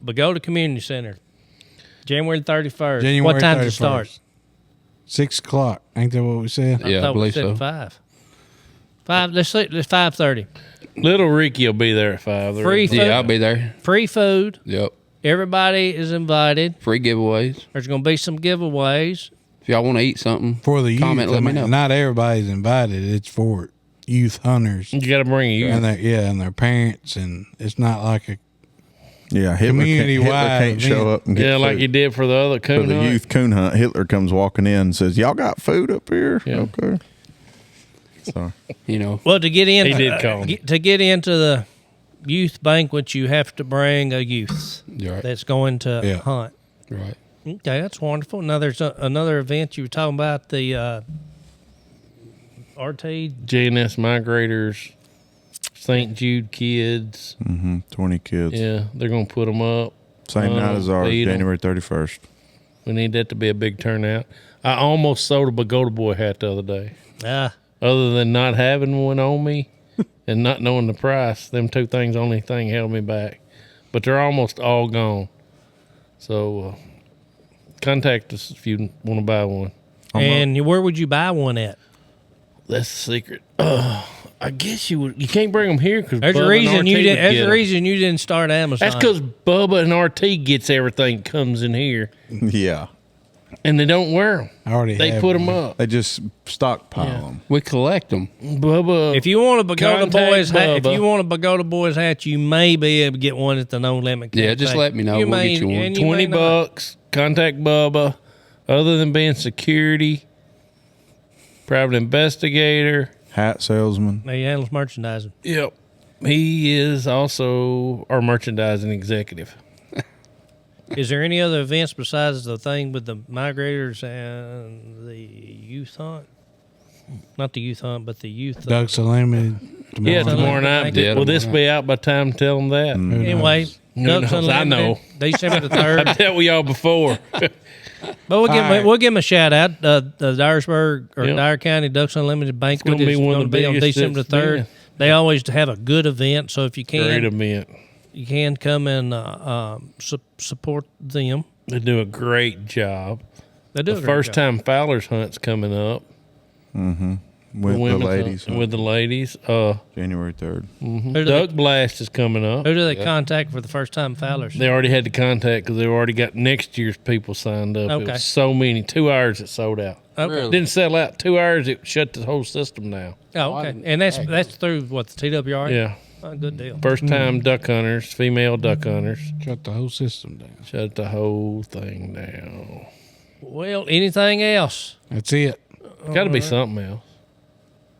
Pagoda Community Center, January 31st. January what time does it 31st. start? 6 o'clock. Ain't that what we said? Yeah, I thought we believe said so. 5. 5. Let's 5:30. Little Ricky will be there at 5. Free food. Yeah, I'll be there. Free food. Yep. Everybody is invited. Free giveaways. There's going to be some giveaways. If y'all want to eat something, For the youth. comment, let me know. Not everybody's invited. It's for youth hunters. You got to bring a youth. And their parents, and it's not like a Yeah, Hitler Community-wide can't show event. up and get Yeah, food. like you did for the other For coon the hunt. youth coon hunt, Hitler comes walking in and says, "Y'all got food up here?" Yeah. Okay. So you know, Well, to get in, He did call me. to get into the youth banquet, you have to bring a youth you're right. that's going to Yeah. hunt. Right. Okay, that's wonderful. Now there's another event you were talking about, the RT. JNS Migrators, St. Jude kids. 20 kids. Yeah, they're going to put them up. Same night as ours, feed 'em. January 31st. We need that to be a big turnout. I almost sold a Pagoda Boy hat the other day. Other than not having one on me and not knowing the price, them two things, only thing held me back. But they're almost all gone. So contact us if you want to buy one. And where would you buy one at? That's the secret. I guess you would. You can't bring them here because There's a reason you didn't. There's a reason you didn't start Amazon. That's because Bubba and RT gets everything that comes in here, Yeah. and they don't wear them. I already They have put them one. up. They just stockpile Yeah. them. We collect them. Bubba, if you want a Pagoda Contact Boys hat, if Bubba. you want a Pagoda Boys hat, you may be able to get one at the No Limit Cafe. Yeah, just let me know. We'll get you one. and you 20 may not. bucks. Contact Bubba. Other than being security, private investigator. Hat salesman. He handles merchandising. Yep. He is also our merchandising executive. Is there any other events besides the thing with the migrators and the youth hunt? Not the youth hunt, but the youth. Ducks Unlimited. Yeah, Something tomorrow like night. that. Yeah, Will this tomorrow be out by the time to tell them that? Who Anyway, knows? Who Ducks knows? I Unlimited, know. December the I 3rd. dealt with y'all before. But we'll give All right. him, we'll give him a shout out. The Dyersburg or Yep. Dyer County Ducks Unlimited Banquet gonna be is one going of to the be on biggest December it's 3rd. been. They always have a good event, so if you Great can, event. you can come and support them. They do a great job. They do The a great first job. time Fowler's Hunt's coming up. With the women's ladies. hunt with the ladies. January 3rd. Who do, Duck they, Blast is coming up. who do they contact for the first time Fowlers? They already had the contact because they already got next year's people signed up. It Okay. was so many. 2 hours it sold out. Okay. Really? Didn't sell out. 2 hours it shut the whole system down. Oh, okay. And that's through what, the TWR? Yeah. Oh, good deal. First time duck hunters, female duck hunters. Shut the whole system down. Shut the whole thing down. Well, anything else? That's it. Got to be something else.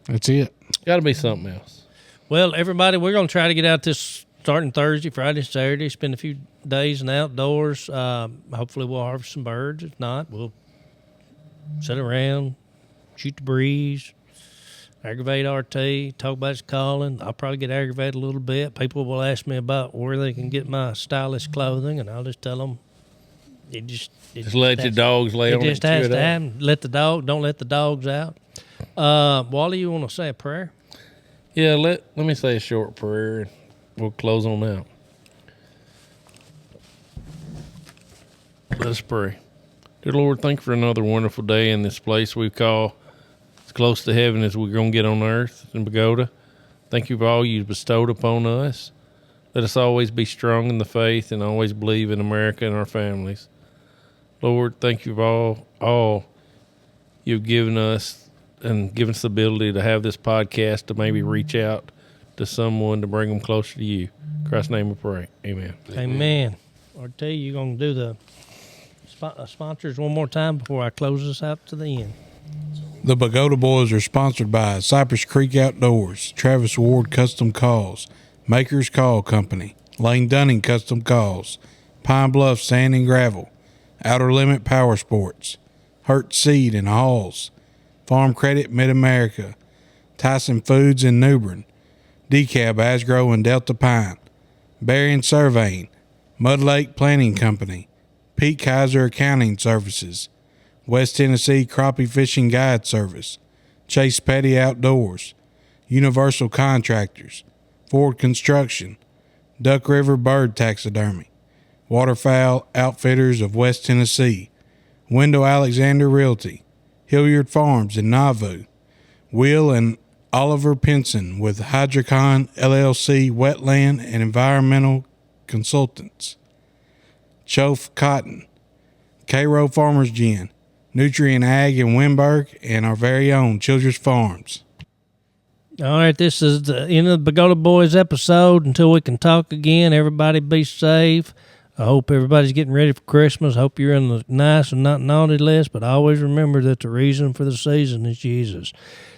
That's it. Got to be something else. Well, everybody, we're going to try to get out this starting Thursday, Friday, Saturday, spend a few days in outdoors. Hopefully we'll harvest some birds. If not, we'll sit around, shoot the breeze, aggravate RT, talk about his calling. I'll probably get aggravated a little bit. People will ask me about where they can get my stylish clothing, and I'll just tell them just let your dogs lay on it. It just has to happen. Don't let the dogs out. Wally, you want to say a prayer? Yeah, let me say a short prayer and we'll close on out. Let's pray. Dear Lord, thank you for another wonderful day in this place we call as close to heaven as we're going to get on earth in Pagoda. Thank you for all you've bestowed upon us. Let us always be strong in the faith and always believe in America and our families. Lord, thank you for all you've given us and given us the ability to have this podcast to maybe reach out to someone to bring them closer to you. In Christ's name we pray. Amen. Amen. RT, you going to do the sponsors one more time before I close this out to the end? The Pagoda Boys are sponsored by Cypress Creek Outdoors, Travis Ward Custom Calls, Makers Call Company, Lane Dunning Custom Calls, Pine Bluff Sand and Gravel, Outer Limit Power Sports, Hurt Seed and Halls, Farm Credit Mid-America, Tyson Foods in New Bern, DeKalb Asgrow and Delta Pine, Berrien Surveying, Mud Lake Planning Company, Pete Kaiser Accounting Services, West Tennessee Crappie Fishing Guide Service, Chase Petty Outdoors, Universal Contractors, Ford Construction, Duck River Bird Taxidermy, Waterfowl Outfitters of West Tennessee, Wendell Alexander Realty, Hilliard Farms in Nauvoo, Will and Oliver Pinson with Hydrocon LLC Wetland and Environmental Consultants, Chofe Cotton, Cairo Farmers Gin, Nutrient Ag in Wimberg, and our very own Children's Farms. All right, this is the end of the Pagoda Boys episode. Until we can talk again, everybody be safe. I hope everybody's getting ready for Christmas. I hope you're in the nice and not naughty list, but always remember that the reason for the season is Jesus.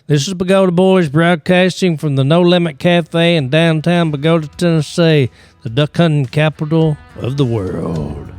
This is Pagoda Boys broadcasting from the No Limit Cafe in downtown Pagoda, Tennessee, the duck hunting capital of the world.